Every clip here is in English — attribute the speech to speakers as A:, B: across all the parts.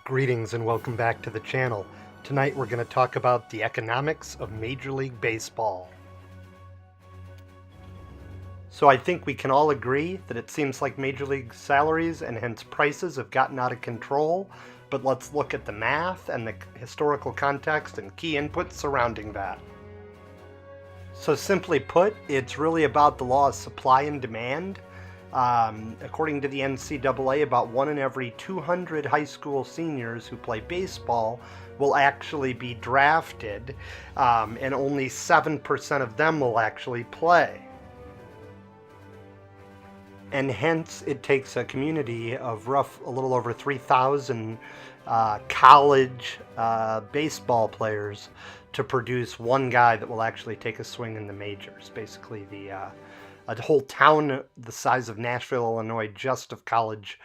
A: Greetings and welcome back to the channel. Tonight we're going to talk about the economics of Major League Baseball. So I think we can all agree that it seems like Major League salaries and hence prices have gotten out of control, but let's look at the math and the historical context and key inputs surrounding that. So simply put, it's really about the law of supply and demand. According to the NCAA, about 1 in every 200 high school seniors who play baseball will actually be drafted, and only 7% of them will actually play. And hence, it takes a community of a little over 3,000 college baseball players to produce one guy that will actually take a swing in the majors. Basically, a whole town the size of Nashville, Illinois, just of college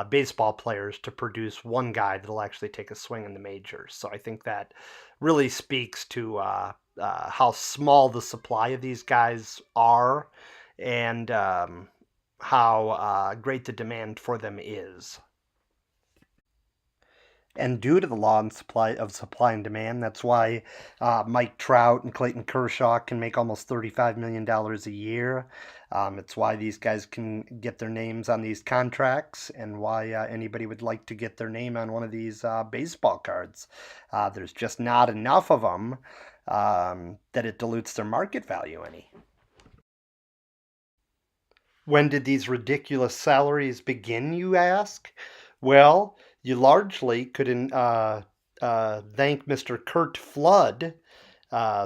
A: baseball players to produce one guy that'll actually take a swing in the majors. So I think that really speaks to how small the supply of these guys are and how great the demand for them is. And due to the law of supply and demand, that's why Mike Trout and Clayton Kershaw can make almost $35 million a year. It's why these guys can get their names on these contracts and why anybody would like to get their name on one of these baseball cards. There's just not enough of them that it dilutes their market value any. When did these ridiculous salaries begin, you ask? Well, you largely could thank Mr. Curt Flood.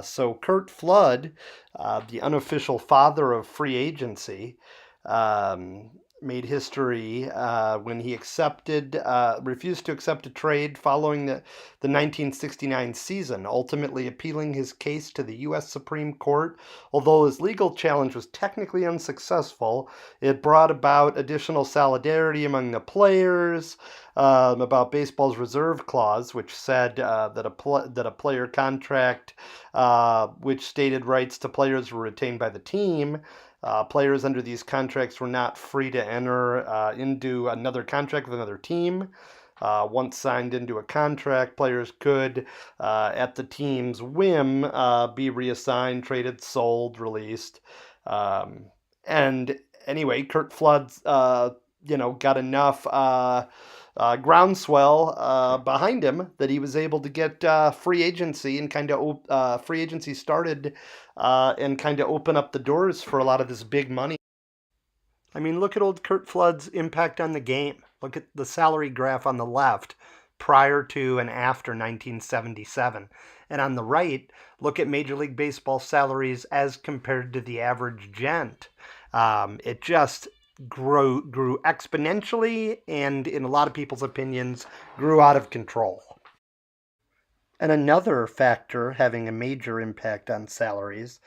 A: So Curt Flood, the unofficial father of free agency, made history when he refused to accept a trade following the 1969 season, ultimately appealing his case to the U.S. Supreme Court. Although his legal challenge was technically unsuccessful, it brought about additional solidarity among the players about baseball's reserve clause, which said that a player contract which stated rights to players were retained by the team. Players under these contracts were not free to enter into another contract with another team. Once signed into a contract, players could, at the team's whim, be reassigned, traded, sold, released. And anyway, Curt Flood, got enough groundswell behind him that he was able to get free agency and free agency started and kind of open up the doors for a lot of this big money. I mean, look at old Curt Flood's impact on the game. Look at the salary graph on the left prior to and after 1977. And on the right, look at Major League Baseball salaries as compared to the average gent. It just grew exponentially and, in a lot of people's opinions, grew out of control. And another factor having a major impact on salaries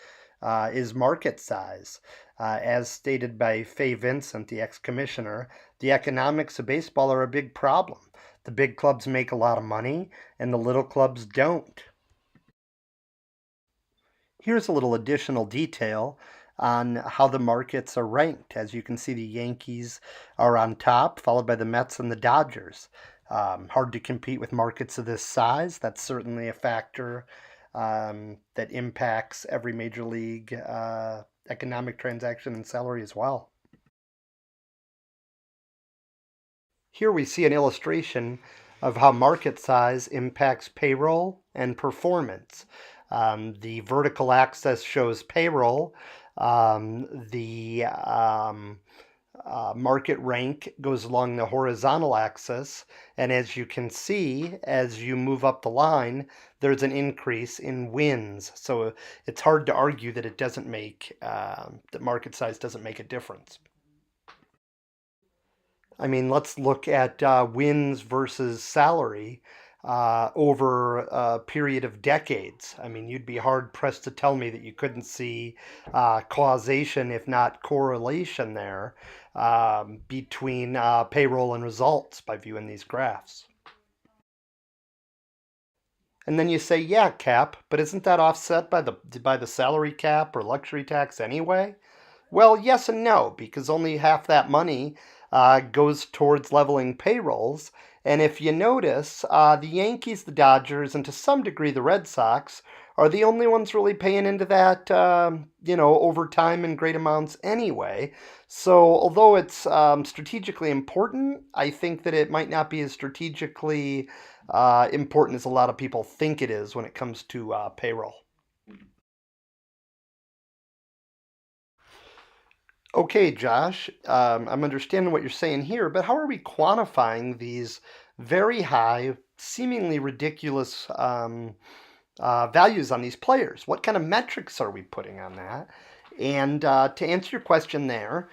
A: is market size. As stated by Fay Vincent, the ex-commissioner, the economics of baseball are a big problem. The big clubs make a lot of money, and the little clubs don't. Here's a little additional detail on how the markets are ranked. As you can see, the Yankees are on top, followed by the Mets and the Dodgers. Hard to compete with markets of this size. That's certainly a factor that impacts every major league economic transaction and salary as well. Here we see an illustration of how market size impacts payroll and performance. The vertical axis shows payroll. The market rank goes along the horizontal axis, and as you can see, as you move up the line, there's an increase in wins. So it's hard to argue that it doesn't make that market size doesn't make a difference. I mean, let's look at wins versus salary over a period of decades. I mean, you'd be hard pressed to tell me that you couldn't see causation, if not correlation, there between payroll and results by viewing these graphs. And then you say, yeah, cap, but isn't that offset by the salary cap or luxury tax anyway? Well, yes and no, because only half that money goes towards leveling payrolls. And if you notice, the Yankees, the Dodgers, and to some degree the Red Sox are the only ones really paying into that, over time in great amounts anyway. So, although it's strategically important, I think that it might not be as strategically important as a lot of people think it is when it comes to payroll. Okay, Josh, I'm understanding what you're saying here, but how are we quantifying these very high, seemingly ridiculous values on these players? What kind of metrics are we putting on that? And to answer your question there,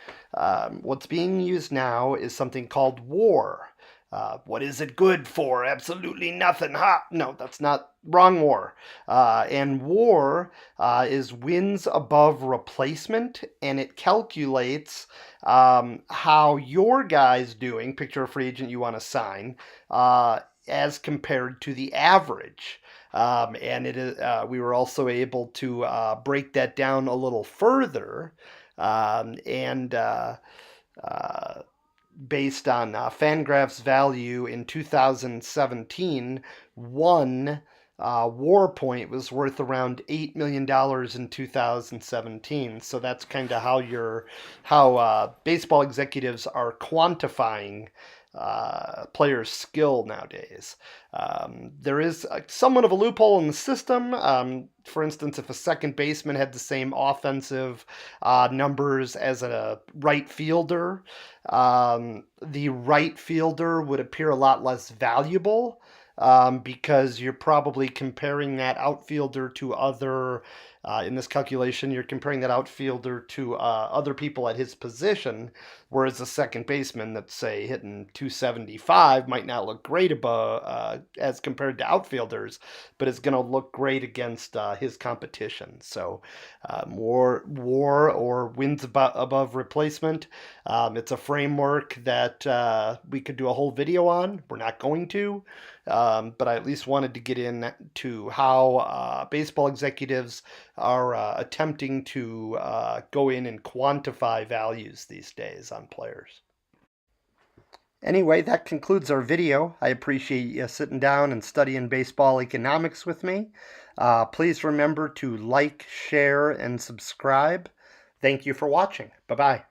A: what's being used now is something called WAR. What is it good for? Absolutely nothing. Ha! No, that's not wrong. WAR. And WAR is wins above replacement, and it calculates how your guy's doing. Picture a free agent you want to sign, as compared to the average. And it is, we were also able to break that down a little further, and based on Fangraph's value in 2017, one war point was worth around $8 million in 2017. So that's kind of how baseball executives are quantifying players' skill nowadays. There is somewhat of a loophole in the system. For instance, if a second baseman had the same offensive numbers as a right fielder, the right fielder would appear a lot less valuable, because you're probably comparing that outfielder to other, in this calculation, you're comparing that outfielder to other people at his position, whereas a second baseman that's, say, hitting 275 might not look great above, as compared to outfielders, but is going to look great against his competition. So, war or wins above replacement. It's a framework that we could do a whole video on. We're not going to. But I at least wanted to get into how baseball executives are attempting to go in and quantify values these days on players. Anyway, that concludes our video. I appreciate you sitting down and studying baseball economics with me. Please remember to like, share, and subscribe. Thank you for watching. Bye-bye.